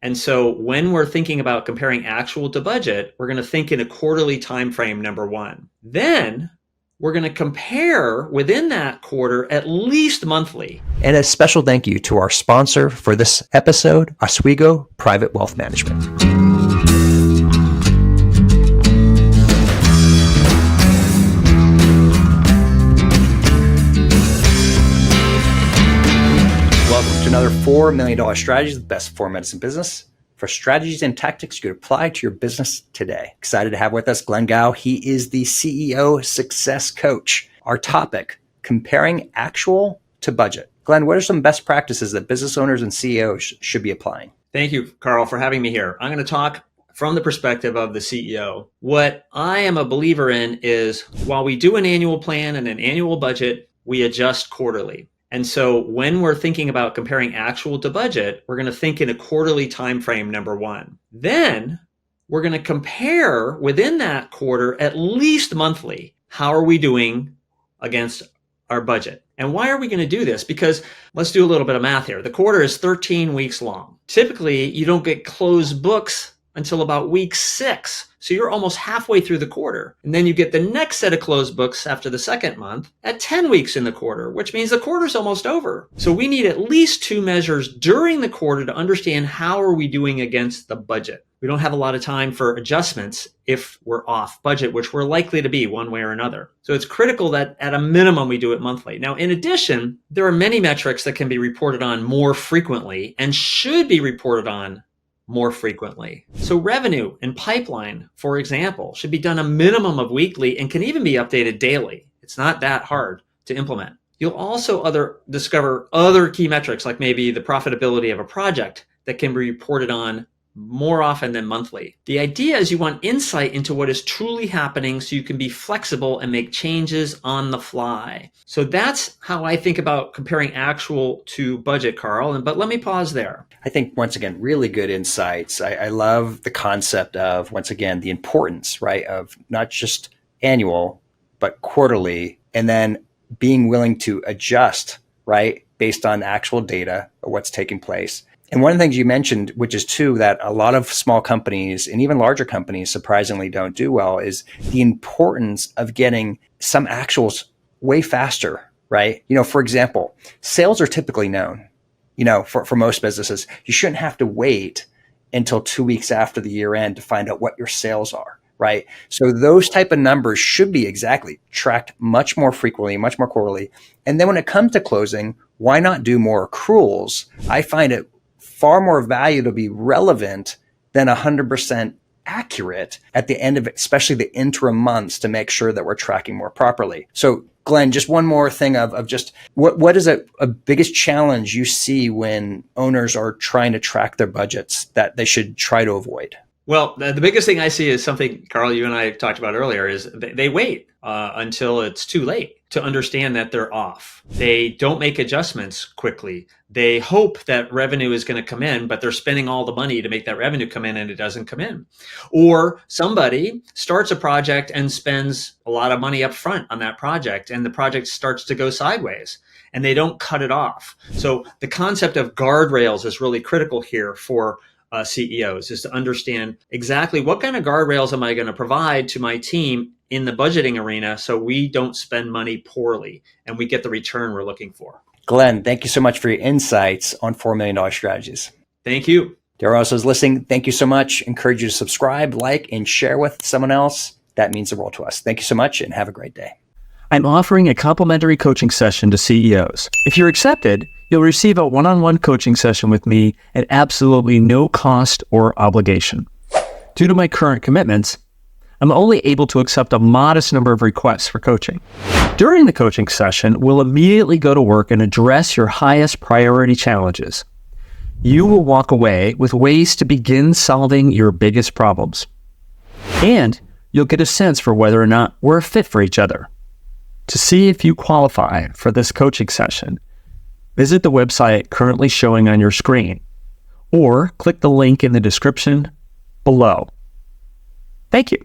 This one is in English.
And so when we're thinking about comparing actual to budget, we're going to think in a quarterly time frame, number one. Then we're going to compare within that quarter at least monthly. And a special thank you to our sponsor for this episode, Oswego Private Wealth Management. Welcome to another $4 Million Strategies, the best 4 minutes in business for strategies and tactics you could apply to your business today. Excited to have with us Glenn Gow. He is the CEO Success Coach. Our topic, comparing actual to budget. Glenn, what are some best practices that business owners and CEOs should be applying? Thank you, Carl, for having me here. I'm going to talk from the perspective of the CEO. What I am a believer in is while we do an annual plan and an annual budget, we adjust quarterly. And so when we're thinking about comparing actual to budget, we're going to think in a quarterly time frame, number one. Then we're going to compare within that quarter at least monthly. How are we doing against our budget? And why are we going to do this? Because let's do a little bit of math here. The quarter is 13 weeks long. Typically, you don't get closed books until about week 6. So you're almost halfway through the quarter. And then you get the next set of closed books after the second month at 10 weeks in the quarter, which means the quarter's almost over. So we need at least 2 measures during the quarter to understand how are we doing against the budget. We don't have a lot of time for adjustments if we're off budget, which we're likely to be one way or another. So it's critical that at a minimum we do it monthly. Now, in addition, there are many metrics that can be reported on more frequently and should be reported on more frequently. So revenue and pipeline, for example, should be done a minimum of weekly and can even be updated daily. It's not that hard to implement. You'll also discover other key metrics like maybe the profitability of a project that can be reported on more often than monthly. The idea is you want insight into what is truly happening so you can be flexible and make changes on the fly. So that's how I think about comparing actual to budget, Carl. But let me pause there. I think, once again, really good insights. I love the concept of, once again, the importance, right, of not just annual, but quarterly, and then being willing to adjust, right, based on actual data or what's taking place. And one of the things you mentioned, which is true, that a lot of small companies and even larger companies surprisingly don't do well, is the importance of getting some actuals way faster, right? For example, sales are typically known. For most businesses, you shouldn't have to wait until 2 weeks after the year end to find out what your sales are, right? So those type of numbers should be exactly tracked much more frequently, much more quarterly. And then when it comes to closing, why not do more accruals? I find it far more value to be relevant than 100% accurate at the end of it, especially the interim months, to make sure that we're tracking more properly. So Glenn, just one more thing of just what is a biggest challenge you see when owners are trying to track their budgets that they should try to avoid? Well, the biggest thing I see is something, Carl, you and I talked about earlier, is they wait until it's too late to understand that they're off. They don't make adjustments quickly. They hope that revenue is going to come in, but they're spending all the money to make that revenue come in and it doesn't come in. Or somebody starts a project and spends a lot of money up front on that project and the project starts to go sideways and they don't cut it off. So the concept of guardrails is really critical here for CEOs, is to understand exactly what kind of guardrails am I going to provide to my team in the budgeting arena so we don't spend money poorly and we get the return we're looking for. Glenn, thank you so much for your insights on $4 Million Strategies. Thank you. There also is listening. Thank you so much. Encourage you to subscribe, like, and share with someone else. That means the world to us. Thank you so much and have a great day. I'm offering a complimentary coaching session to CEOs. If you're accepted, you'll receive a one-on-one coaching session with me at absolutely no cost or obligation. Due to my current commitments, I'm only able to accept a modest number of requests for coaching. During the coaching session, we'll immediately go to work and address your highest priority challenges. You will walk away with ways to begin solving your biggest problems. And you'll get a sense for whether or not we're a fit for each other. To see if you qualify for this coaching session, visit the website currently showing on your screen, or click the link in the description below. Thank you.